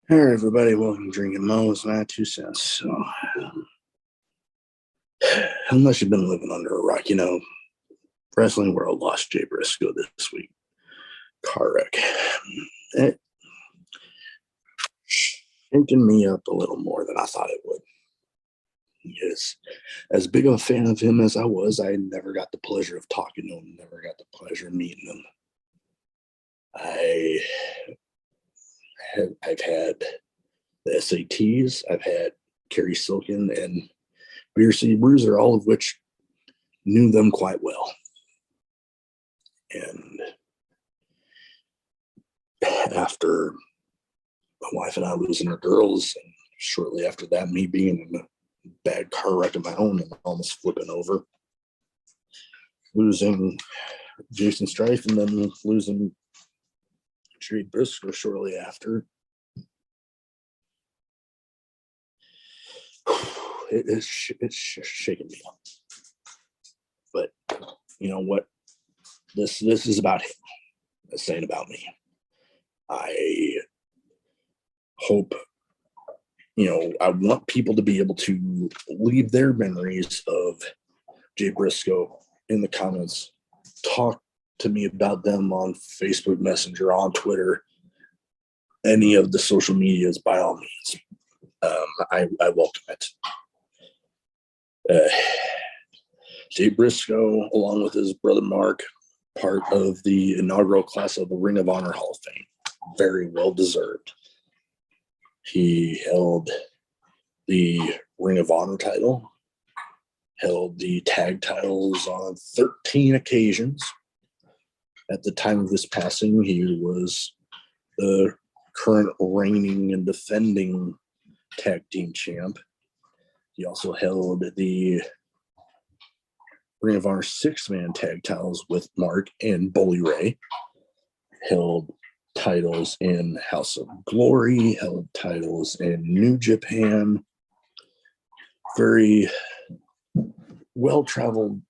All right, everybody, welcome to Drinkin. Mo's my 2 cents. So, unless you've been living under a rock, wrestling world lost Jay Briscoe this week. Car wreck. It shaking me up a little more than I thought it would. Yes, as big of a fan of him as I was, I never got the pleasure of talking to him, never got the pleasure of meeting him. I've had the SATs, I've had Kerry Silken and Beer City Bruiser, all of which knew them quite well. And after my wife and I losing our girls, and shortly after that, me being in a bad car wreck of my own and almost flipping over, losing Jason Strife, and then losing Jay Briscoe shortly after. It's shaking me up. But you know what? This is about him. This ain't about me. I hope, I want people to be able to leave their memories of Jay Briscoe in the comments. Talk to me about them on Facebook Messenger, on Twitter, any of the social medias, by all means. I welcome it. Jay Briscoe, along with his brother Mark, part of the inaugural class of the Ring of Honor Hall of Fame. Very well deserved. He held the Ring of Honor title, held the tag titles on 13 occasions. At the time of his passing, he was the current reigning and defending tag team champ. He also held the Ring of Honor 6-man tag titles with Mark and Bully Ray. Held titles in House of Glory, held titles in New Japan. Very well-traveled,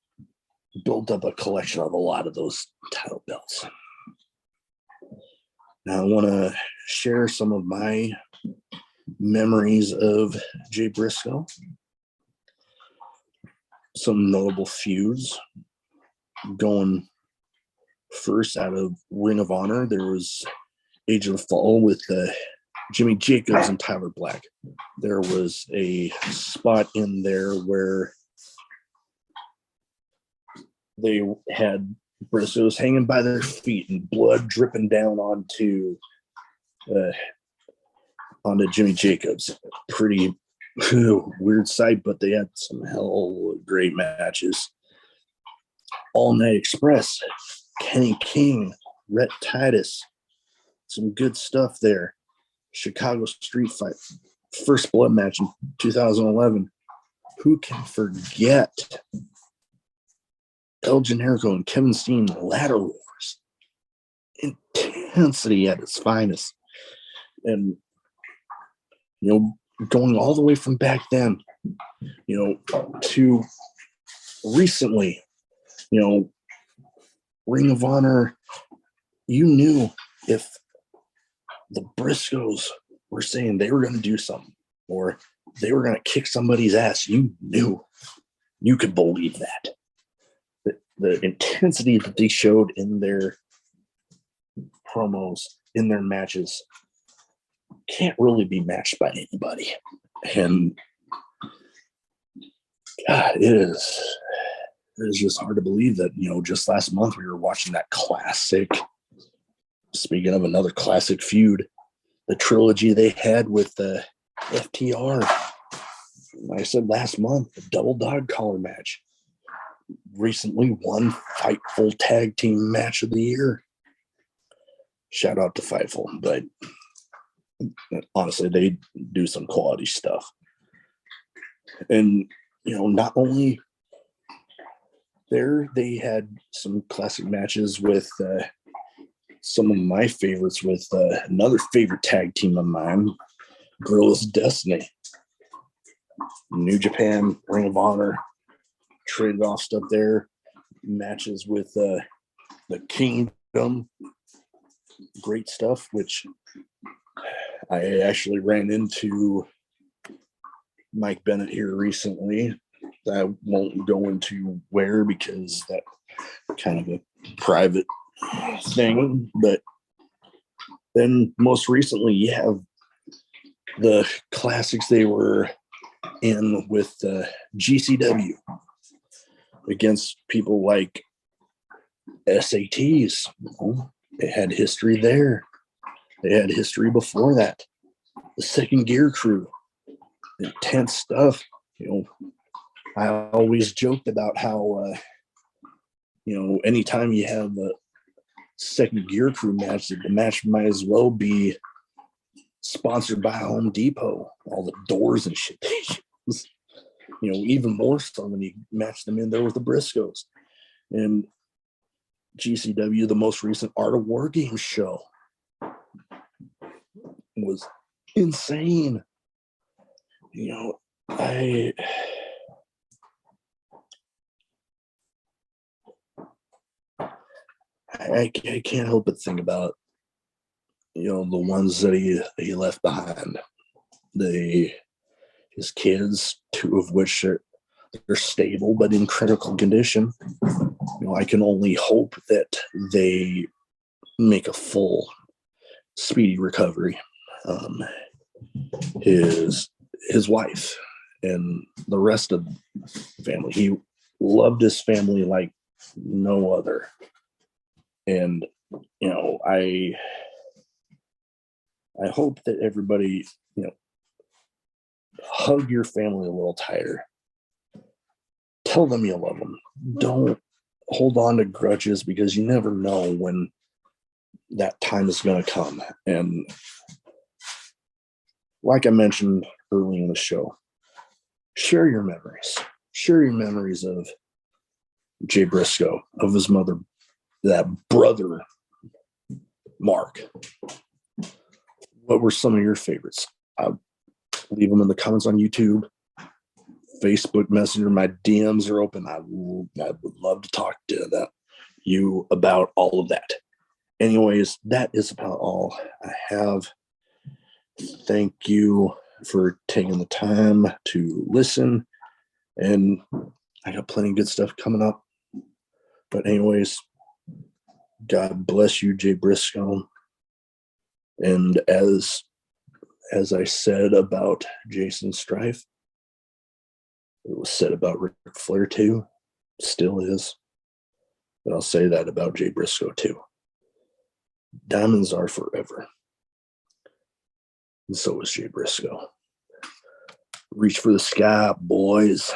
built up a collection of a lot of those title belts. Now I want to share some of my memories of Jay Briscoe. Some notable feuds. Going first out of Ring of Honor, there was Age of the Fall with Jimmy Jacobs and Tyler Black. There was a spot in there where they had Briscoes hanging by their feet and blood dripping down onto Jimmy Jacobs. Pretty weird sight, but they had some hell of great matches. All Night Express, Kenny King, Rhett Titus, some good stuff there. Chicago Street Fight, First Blood match in 2011. Who can forget El Generico and Kevin Steen ladder wars? Intensity at its finest. And, going all the way from back then, to recently, Ring of Honor, you knew if the Briscoes were saying they were going to do something or they were going to kick somebody's ass, you knew, you could believe that. The intensity that they showed in their promos, in their matches, can't really be matched by anybody. And God, it is just hard to believe that, just last month we were watching that classic, speaking of another classic feud, the trilogy they had with the FTR. Like I said, last month, the double dog collar match. Recently won Fightful Tag Team Match of the Year. Shout out to Fightful, but honestly, they do some quality stuff. And, not only there, they had some classic matches with some of my favorites with another favorite tag team of mine, Guerrillas of Destiny. New Japan, Ring of Honor, traded off stuff there. Matches with the Kingdom. Great stuff, which I actually ran into Mike Bennett here recently. I won't go into where because that kind of a private thing. But then most recently, you have the classics they were in with GCW against people like SATs. They had history there. They had history before that. The Second Gear Crew, intense stuff. I always joked about how, anytime you have a Second Gear Crew match, the match might as well be sponsored by Home Depot. All the doors and shit. Even more so when you match them in there with the Briscoes. And GCW, the most recent Art of War Games show, was insane. I can't help but think about the ones that he left behind. His kids, two of which they're stable but in critical condition. I can only hope that they make a full, speedy recovery. His wife and the rest of the family. He loved his family like no other. And I hope that everybody hug your family a little tighter. Tell them you love them. Don't hold on to grudges because you never know when that time is going to come. And like I mentioned early in the show, share your memories. Share your memories of Jay Briscoe, of his mother, that brother, Mark. What were some of your favorites? Leave them in the comments on YouTube, Facebook Messenger. My DMs are open. I would love to talk to you about all of that. Anyways, that is about all I have. Thank you for taking the time to listen. And I got plenty of good stuff coming up. But anyways, God bless you, Jay Briscoe. And as I said about Jason Strife, it was said about Ric Flair too, still is. And I'll say that about Jay Briscoe too. Diamonds are forever. And so is Jay Briscoe. Reach for the sky, boys.